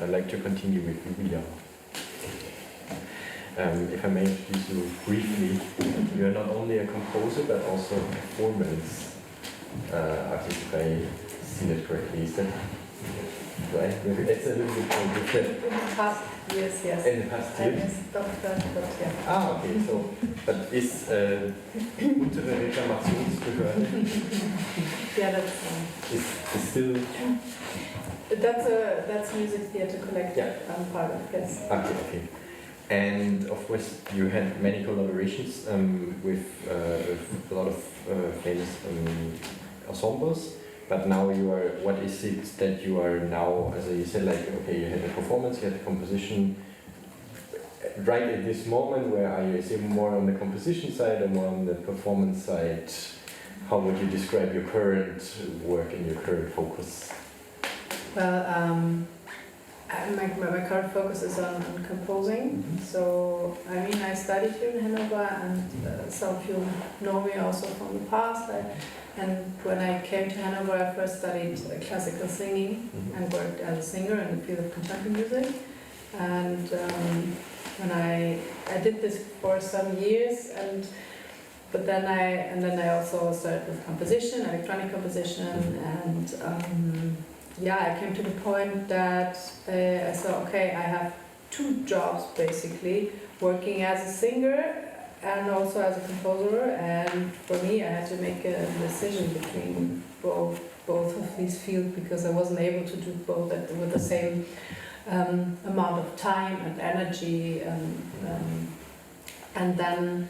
I'd like to continue with Julia. If I may introduce you briefly, you are not only a composer but also a performance artist, if I see that correctly. Is that right? Maybe it's a little bit different. In the past years, yes. In the past years? I stopped that, but yeah. Ah, okay, so, but is untere Reklamationsbehörde Yeah, that's is still... That's Music Theatre Collective, yeah. I'm part of, yes. Okay, okay. And of course, you had many collaborations with a lot of famous ensembles. But now you are. What is it that you are now? As you said, like okay, you had a performance, you had a composition. Right at this moment, where are you? Is it more on the composition side or more on the performance side? How would you describe your current work and your current focus? Well, my current focus is on composing. Mm-hmm. So, I mean, I studied here in Hannover, and some of you know me also from the past. And when I came to Hannover, I first studied classical singing and worked as a singer in the field of contemporary music. And when I did this for some years, but then I also started with composition, electronic composition, and yeah, I came to the point that I saw, okay, I have two jobs basically, working as a singer and also as a composer, and for me I had to make a decision between both of these fields, because I wasn't able to do both with the same amount of time and energy, and then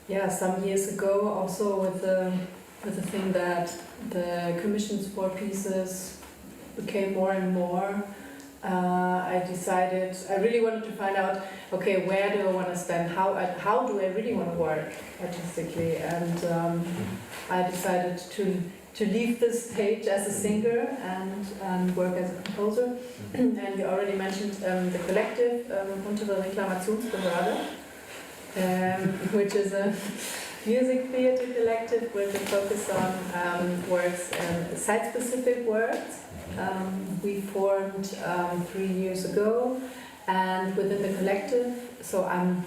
yeah, some years ago also with the thing that the commissions for pieces became more and more, I decided I really wanted to find out, okay, where do I want to stand? How do I really want to work artistically? And I decided to leave this stage as a singer and work as a composer. And you already mentioned the collective, Untere Reklamationsbehörde, which is a music theatre collective with a focus on works, site-specific works. We formed 3 years ago, and within the collective, so I'm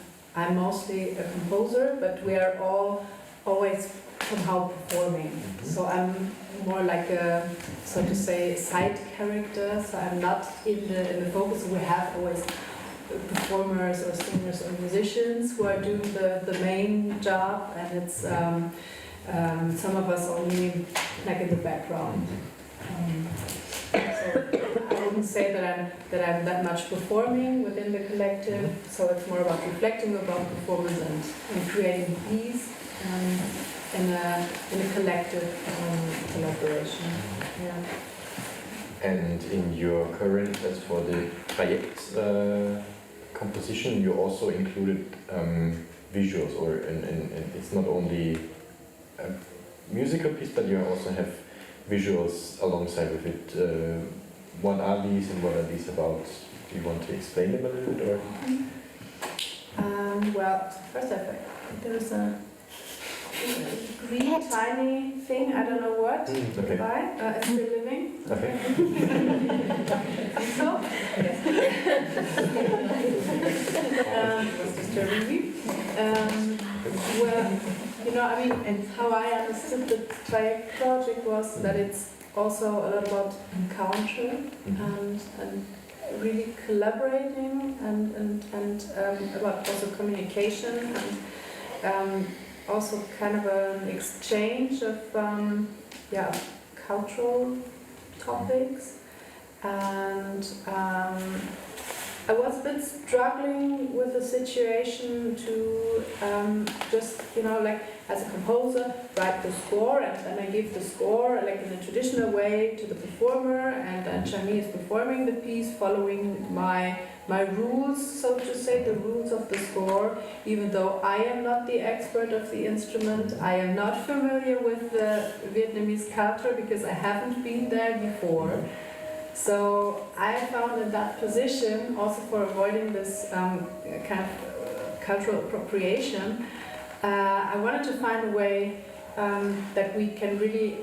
mostly a composer, but we are all always somehow performing. So I'm more like a, so to say, side character. So I'm not in the focus. We have always performers or singers or musicians who are doing the main job, and it's some of us only like in the background. So I wouldn't say that I'm that much performing within the collective. So it's more about reflecting about performance and creating peace in a collective collaboration. Yeah. And in your current, as for the TRAIECT composition, you also included visuals, or and it's not only a musical piece, but you also have visuals alongside with it. What are these and what are these about? Do you want to explain them a little bit, or? Well, first there's a green tiny thing, I don't know what. Okay. It's still living. Okay. So? Yes. Was disturbing me. Well, you know, I mean, and how I understood the TRAIECT project was that it's also a lot about encounter and really collaborating and about also communication and also kind of an exchange of cultural topics. And I was a bit struggling with the situation to just, you know, like as a composer, write the score, and then I give the score like in a traditional way to the performer, and then Jamie is performing the piece following my rules, so to say, the rules of the score, even though I am not the expert of the instrument. I am not familiar with the Vietnamese culture because I haven't been there before. So I found in that position, also for avoiding this kind of cultural appropriation, I wanted to find a way that we can really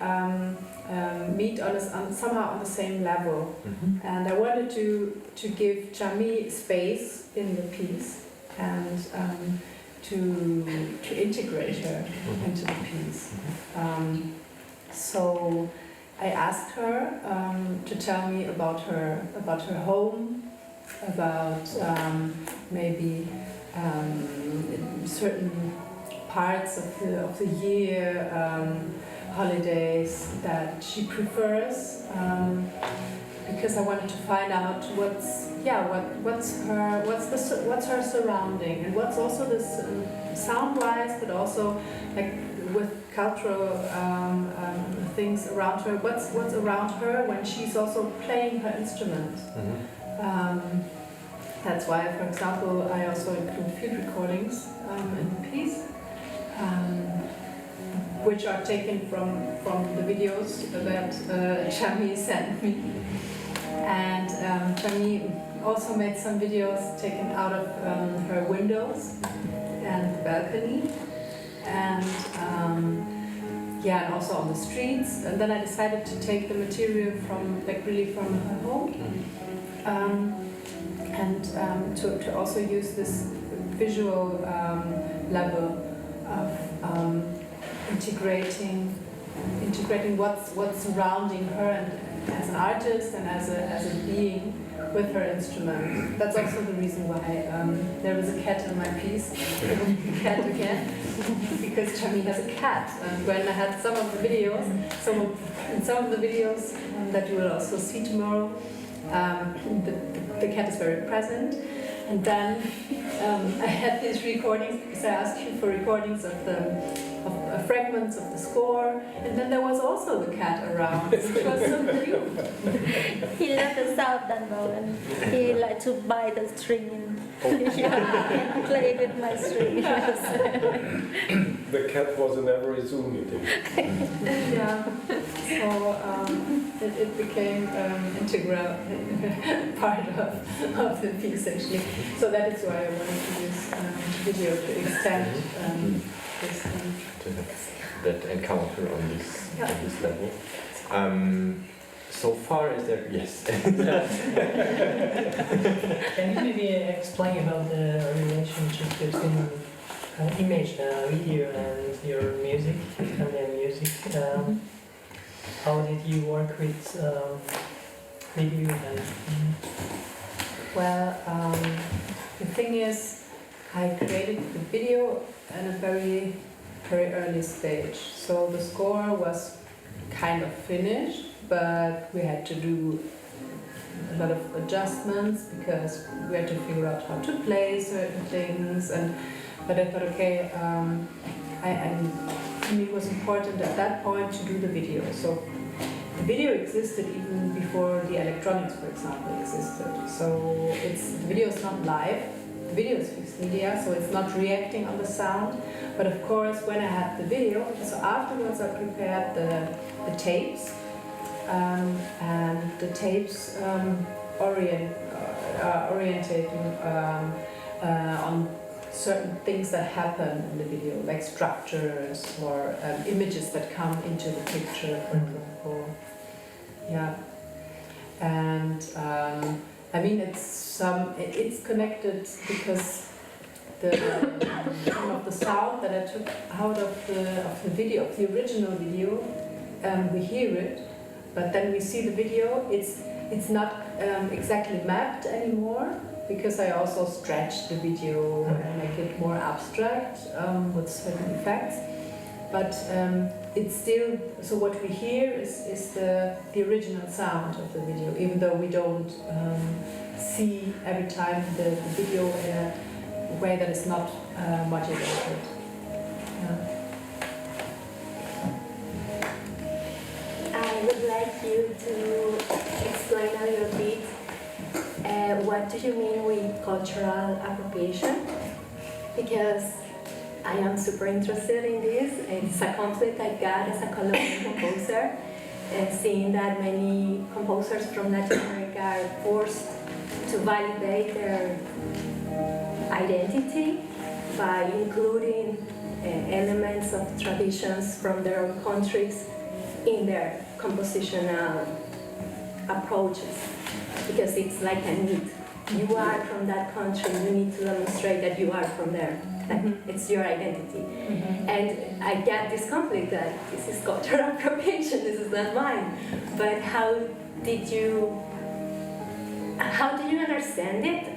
meet somehow on the same level. Mm-hmm. And I wanted to give Jami space in the piece and to integrate her into the piece. So I asked her to tell me about her home, about maybe certain parts of the year, holidays that she prefers, because I wanted to find out what's her surrounding, and what's also this sound-wise, but also like with cultural things around her. What's around her when she's also playing her instrument. Mm-hmm. That's why, for example, I also include field recordings in the piece, which are taken from the videos that Jami sent me. And Jami also made some videos taken out of her windows and the balcony, and and also on the streets. And then I decided to take the material from her home, and to also use this visual level of integrating what's surrounding her, and as an artist and as a being with her instrument. That's also the reason why there was a cat in my piece. Cat again, because Jami has a cat. And when I had some of the videos that you will also see tomorrow, the cat is very present. And then I had these recordings, because I asked you for recordings of fragments of the score, and then there was also the cat around, which was so cute. He loved the sound and he liked to bite the string and play with my string. The cat was in every Zoom meeting. Yeah, so it became integral part of the piece actually. So that is why I wanted to use video to extend this thing. To have that encounter on this level. So far, is there? Yes. Can you maybe explain about the relationship between image, video, and your music, and the music? How did you work with video? Well, the thing is, I created the video at a very early stage. So the score was kind of finished, but we had to do a lot of adjustments because we had to figure out how to play certain things. But I thought, okay, to me it was important at that point to do the video. So the video existed even before the electronics, for example, existed. So the video is not live. The video is fixed media, so it's not reacting on the sound. But of course, when I had the video, so afterwards I prepared the tapes, and the tapes orientating on certain things that happen in the video, like structures or images that come into the picture, for example. Yeah, and I mean it's connected because some of the sound that I took out of the video, of the original video, we hear it, but then we see the video. It's not exactly mapped anymore, because I also stretched the video and make it more abstract with certain effects. But it's still, so what we hear is the original sound of the video, even though we don't see every time the video in a way that is not modulated. Yeah. I would like you to explain a little bit what do you mean with cultural appropriation? Because I am super interested in this. It's a conflict I got as a Colombian composer, seeing that many composers from Latin America are forced to validate their identity by including elements of traditions from their own countries in their compositional approaches, because it's like a need. You are from that country, you need to demonstrate that you are from there. Like, it's your identity. And I get this conflict that this is cultural appropriation, this is not mine. But how did you understand it?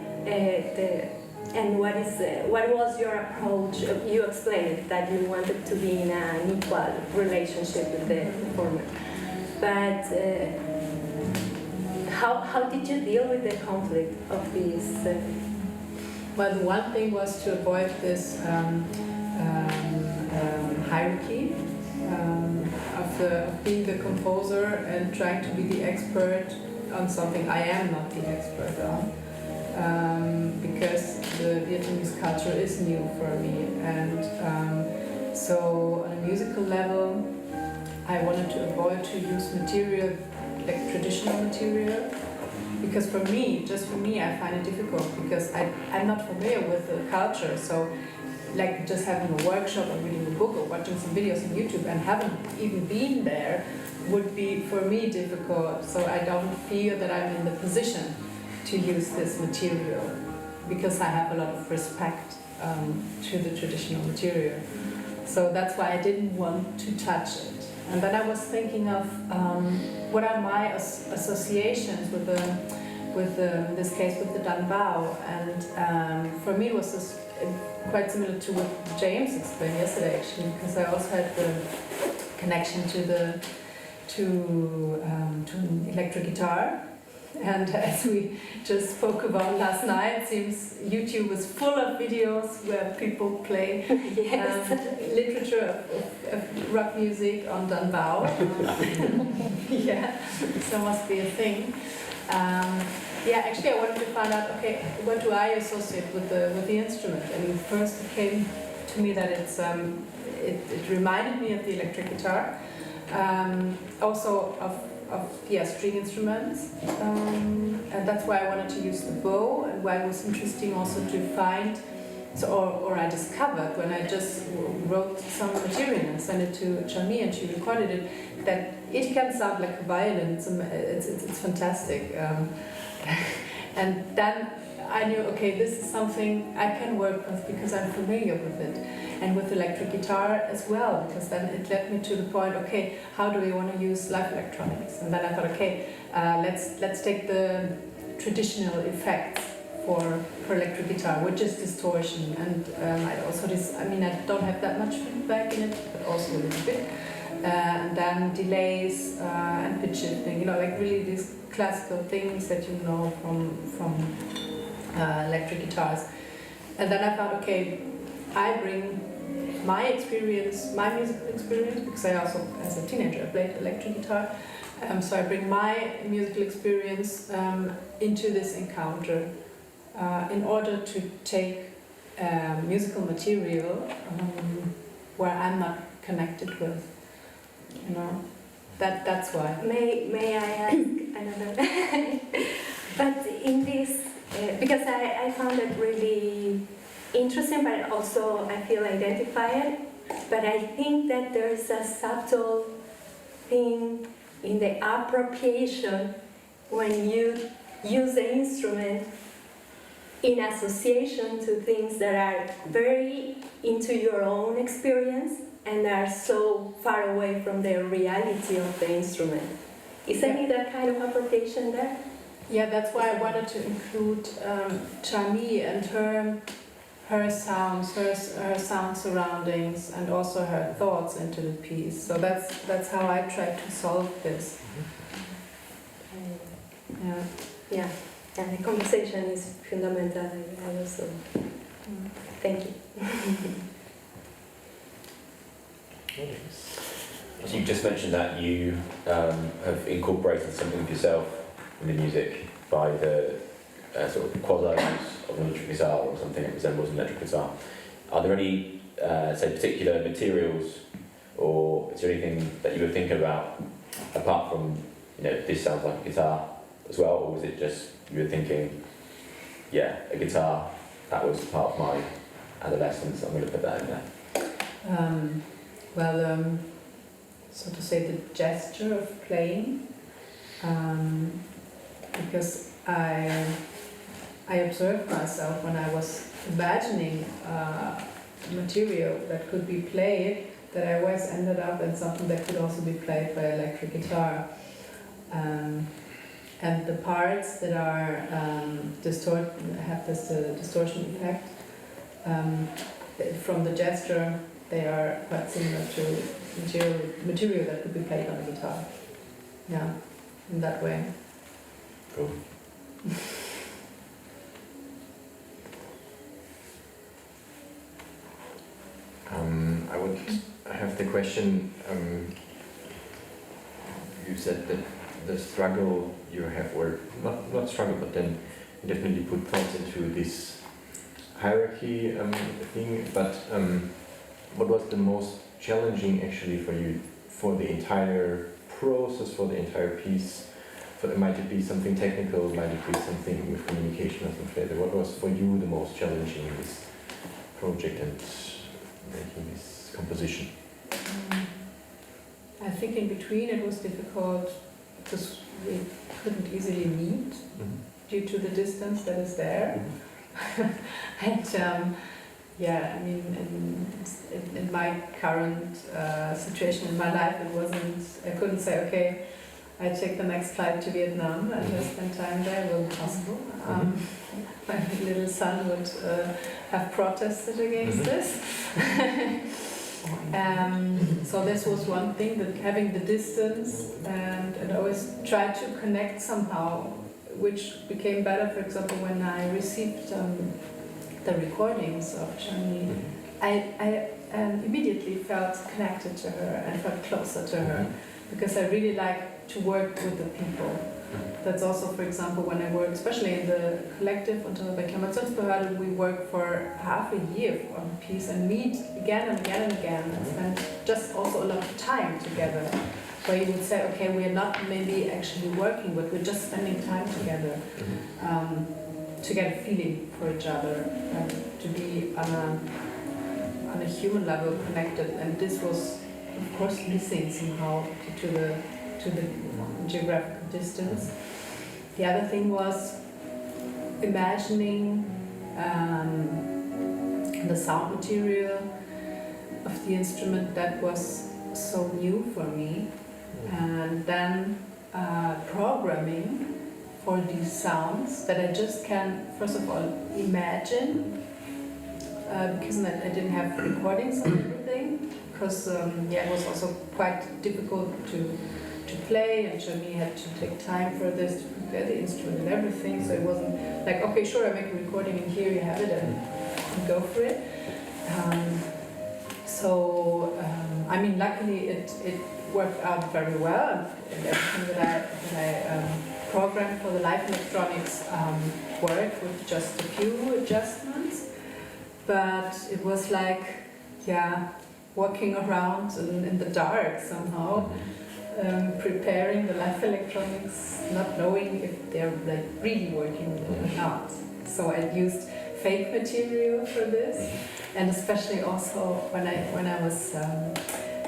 And what was your approach? You explained that you wanted to be in an equal relationship with the performer. But how did you deal with the conflict of this? Well, the one thing was to avoid this hierarchy of being the composer and trying to be the expert on something I am not the expert on. Because the Vietnamese culture is new for me, and so on a musical level I wanted to avoid to use material like traditional material, because for me, just for me, I find it difficult because I'm not familiar with the culture. So like just having a workshop or reading a book or watching some videos on YouTube and haven't even been there would be for me difficult. So I don't feel that I'm in the position to use this material because I have a lot of respect to the traditional material. So that's why I didn't want to touch it. And then I was thinking of what are my associations with in this case with the Dan Bao, and for me it was this, quite similar to what James explained yesterday actually, because I also had the connection to an electric guitar. And as we just spoke about last night, it seems YouTube is full of videos where people play literature of rock music on Dan Bao. Yeah, so must be a thing. Actually I wanted to find out, okay, what do I associate with the instrument? I mean, first it came to me that it reminded me of the electric guitar, also of string instruments, and that's why I wanted to use the bow, and why it was interesting also to find, or I discovered when I just wrote some material and sent it to Chami and she recorded it, that it can sound like a violin. It's fantastic, and then I knew, okay, this is something I can work with because I'm familiar with it. And with electric guitar as well, because then it led me to the point, okay, how do we want to use live electronics? And then I thought, okay, let's take the traditional effects for electric guitar, which is distortion. And I don't have that much feedback in it, but also a little bit. And then delays and pitch shifting, like really these classical things that you know from electric guitars. And then I thought, okay, I bring my experience, my musical experience, because I also, as a teenager, played electric guitar. So I bring my musical experience into this encounter in order to take musical material where I'm not connected with. That's why. May I ask another? But in this, because I found it really interesting, but also I feel identified. But I think that there's a subtle thing in the appropriation when you use the instrument in association to things that are very into your own experience and are so far away from the reality of the instrument. Is any that kind of appropriation there? Yeah, that's why I wanted to include Chami and her sounds, her sound surroundings, and also her thoughts into the piece. So that's how I tried to solve this. Yeah, and the conversation is fundamental. I also thank you. So you just mentioned that you have incorporated something of yourself in the music by the sort of quasi-use of an electric guitar or something that resembles an electric guitar. Are there any, say, particular materials, or is there anything that you were thinking about apart from, this sounds like a guitar as well, or was it just you were thinking, yeah, a guitar, that was part of my adolescence, I'm going to put that in there? well, so to say, the gesture of playing, because I observed myself when I was imagining material that could be played, that I always ended up in something that could also be played by electric guitar. And the parts that are have this distortion effect from the gesture, they are quite similar to material that could be played on a guitar. Yeah, in that way. Cool. I would have the question, you said that the struggle you have, or not struggle, but then you definitely put thoughts into this hierarchy thing, but what was the most challenging actually for you for the entire process, for the entire piece? Might it be something technical, might it be something with communication or something like that? What was for you the most challenging in this project and making this composition? I think in between it was difficult because we couldn't easily meet due to the distance that is there. And yeah, I mean, in my current situation in my life, I couldn't say, okay, I take the next flight to Vietnam and just spend time there. It wasn't possible. My little son would have protested against this. So this was one thing, that having the distance and always try to connect somehow, which became better, for example, when I received the recordings of Shani. I immediately felt connected to her and felt closer to her, because I really like to work with the people. That's also, for example, when I work, especially in the collective unter Reklamationsbehörde, we work for half a year on a piece and meet again and again and again, and spend just also a lot of time together. Where you would say, okay, we are not maybe actually working, but we're just spending time together to get a feeling for each other and to be on a human level connected. And this was, of course, missing somehow to the geographical distance. The other thing was imagining the sound material of the instrument that was so new for me, and then programming for these sounds that I just can, first of all, imagine, because I didn't have recordings of everything, because it was also quite difficult to play, and Shani had to take time for this, to prepare the instrument and everything, so it wasn't like, okay, sure, I make a recording and here you have it and go for it. I mean, luckily it worked out very well, and everything that I programmed for the live electronics worked with just a few adjustments, but it was like, yeah, walking around in the dark somehow. Preparing the live electronics, not knowing if they're like really working or not. So I used fake material for this, and especially also when I was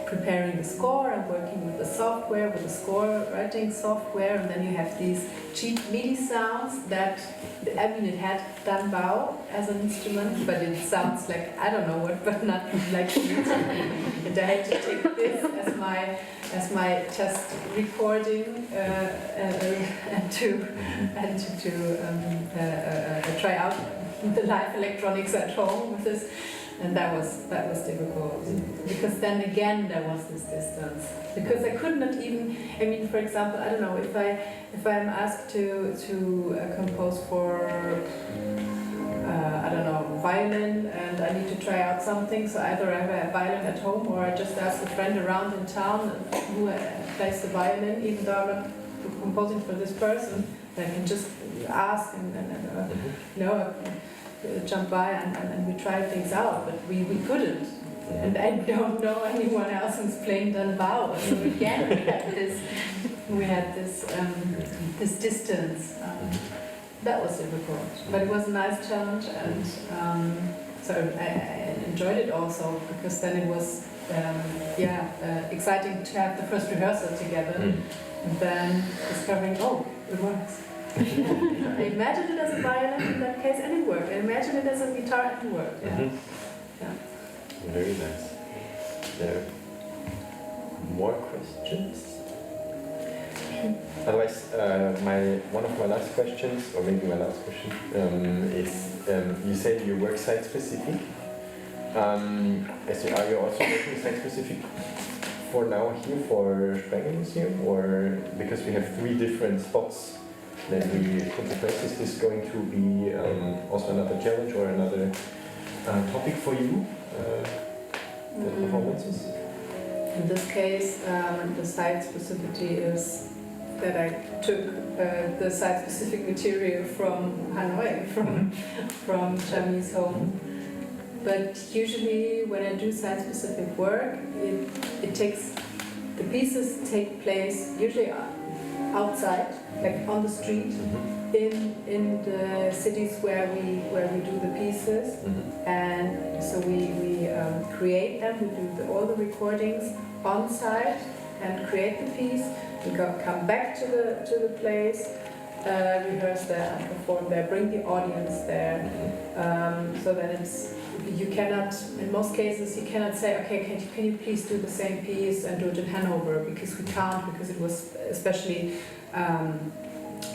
preparing the score and working with the software, with the score writing software, and then you have these cheap MIDI sounds that, I mean, it had Dan Bao as an instrument, but it sounds like, I don't know what, but not like it. And I had to take this as my test recording and to try out the live electronics at home with this. And that was difficult, because then again there was this distance, because I could not even, I mean, for example, I don't know, if I'm asked to compose for I don't know, violin, and I need to try out something, so either I have a violin at home or I just ask a friend around in town who plays the violin, even though I'm not composing for this person, I can just ask and jump by and we tried things out, but we couldn't. And I don't know anyone else who's playing Dan Bao. So again, we had this distance. That was difficult, but it was a nice challenge, and So I enjoyed it also because then it was exciting to have the first rehearsal together and then discovering, oh, it works. I imagined it as a violin in that case and it worked. I imagined it as a guitar and it worked. Yeah. Very nice. There are more questions? Otherwise, one of my last questions, or maybe my last question, is you said you work site specific. Are you also working site specific for now here for TRAIECT Museum, or because we have 3 different spots that we put the place? Is this going to be also another challenge or another topic for you? The performances? In this case, the site specificity is that I took the site-specific material from Hanoi, from Chinese home. But usually when I do site-specific work, the pieces take place usually outside, like on the street, in the cities where we do the pieces, and so we create them. We do all the recordings on site and create the piece. We come back to the place, rehearse there, and perform there, bring the audience there. So that you cannot, in most cases, you cannot say, okay, can you please do the same piece and do it in Hannover, because we can't, because it was especially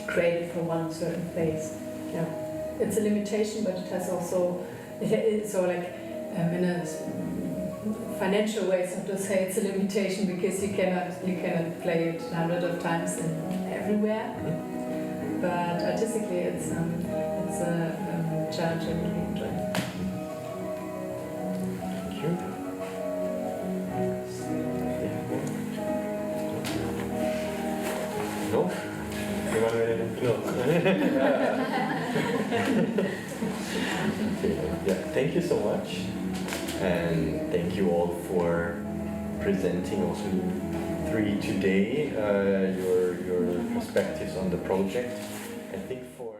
created for one certain place. Yeah, it's a limitation, but it has also, so like in a financial way, so to say, it's a limitation because you cannot play it hundreds of times everywhere. But artistically, it's a challenge I really enjoy. Thank you. No? You want to no. Okay. Yeah. Thank you so much. And thank you all for presenting also today your perspectives on the project. I think for